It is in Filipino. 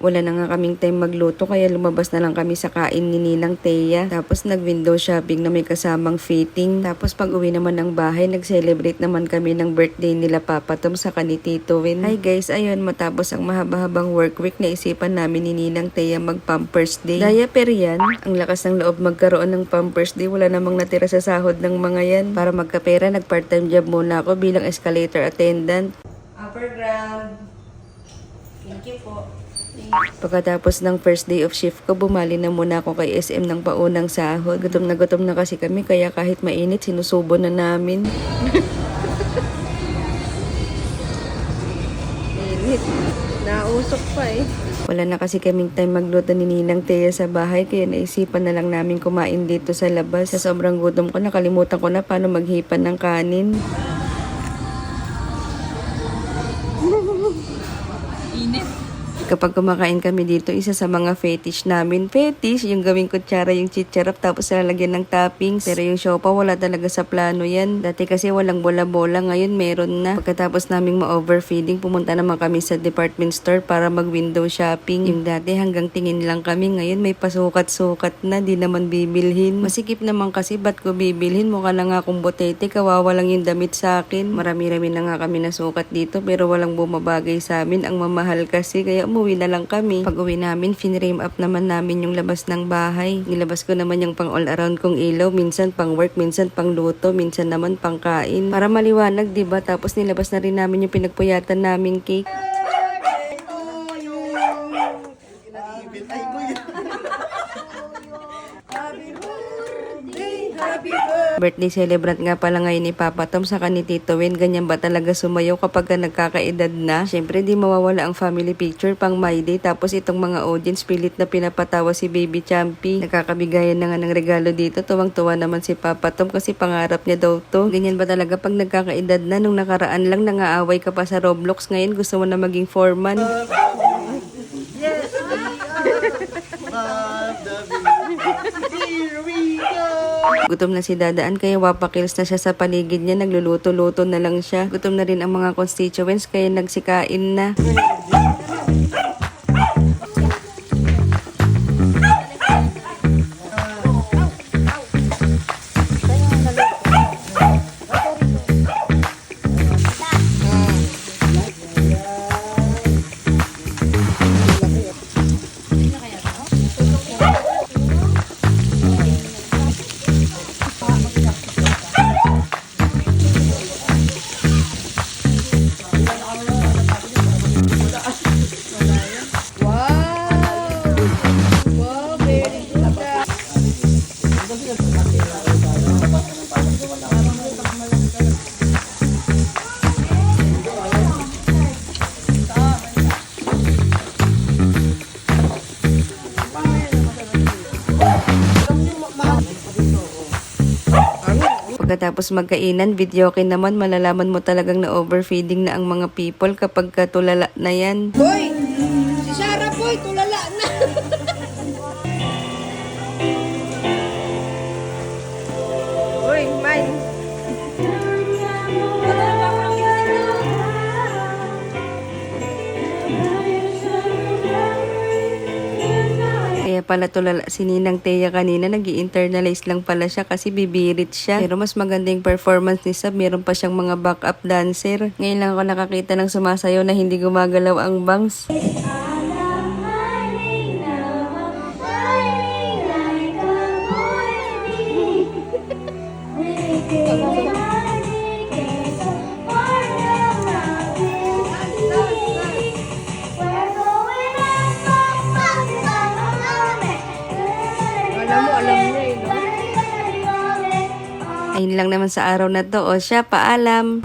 Wala na nga kaming time magluto kaya lumabas na lang kami sa kain ni Ninang Thea. Tapos nag-window shopping na may kasamang fitting. Tapos pag uwi naman ng bahay, nag-celebrate naman kami ng birthday nila Papa Tom sa ni Tito Win. Hi guys, ayun matapos ang mahaba-habang work week, naisipan namin ni Ninang Thea mag-Pampers Day. Diaper yan. Ang lakas ng loob magkaroon ng Pampers Day. Wala namang natira sa sahod ng mga yan. Para magkapera, nag-part-time job muna ako bilang escalator attendant. Upper ground. Thank you po. Pagkatapos ng first day of shift ko, bumali na muna ako kay SM ng paunang sahod. Gutom na kasi kami, kaya kahit mainit, sinusubo na namin. Init. Nausok pa eh. Wala na kasi kaming time magluto ni Ninang Thea sa bahay, kaya naisipan na lang namin kumain dito sa labas. Sa sobrang gutom ko, nakalimutan ko na paano maghipan ng kanin. Init. Kapag kumakain kami dito, isa sa mga fetish namin. Fetish, yung gawing kutsara yung chicharap tapos lalagyan ng toppings. Pero yung siopa, wala talaga sa plano yan. Dati kasi walang bola-bola, ngayon meron na. Pagkatapos naming ma-overfeeding, pumunta naman kami sa department store para mag-window shopping. Yung dati hanggang tingin lang kami, ngayon may pasukat-sukat na, di naman bibilhin. Masikip naman kasi, ba't ko bibilhin? Mukha na nga akong botete, kawawa lang yung damit sa akin. Marami-rami na nga kami nasukat dito, pero walang bumabagay sa amin. Ang mamahal kasi, kaya umuwi na lang kami. Pag uwi namin, finrame up naman namin yung labas ng bahay. Nilabas ko naman yung pang all around kong ilaw, minsan pang work, minsan pang luto, minsan naman pang kain. Para maliwanag, diba? Tapos nilabas na rin namin yung pinagpuyatan naming cake. Birthday celebrant nga pala ngayon ni Papa Tom sa ni Tito Win. Ganyan ba talaga sumayaw kapag nagkakaedad na? Siyempre di mawawala ang family picture pang my day. Tapos itong mga audience pilit na pinapatawa si Baby Champy. Nakakabigayan na nga ng regalo dito. Tuwang-tuwa naman si Papa Tom kasi pangarap niya daw to. Ganyan ba talaga pag nagkakaedad na? Nung nakaraan lang nangaaway ka pa sa Roblox, ngayon gusto mo na maging foreman. Yes! Gutom na si Dadaan kaya wapakils na siya sa paligid niya, nagluluto-luto na lang siya. Gutom na rin ang mga constituents kaya nagsikain na. Pagkatapos magkainan, videoke naman, malalaman mo talagang na overfeeding na ang mga people kapag tulala na yan. Boy! Si Sarah boy, tulala na! Uy, mine! Kaya pala tulala si Ninang Thea kanina, nag-i-internalize lang pala siya kasi bibirit siya. Pero mas maganda yung performance ni Sab, meron pa siyang mga backup dancer. Ngayon lang ako nakakita ng sumasayaw na hindi gumagalaw ang bangs. Ayun lang naman sa araw na to. O siya, paalam.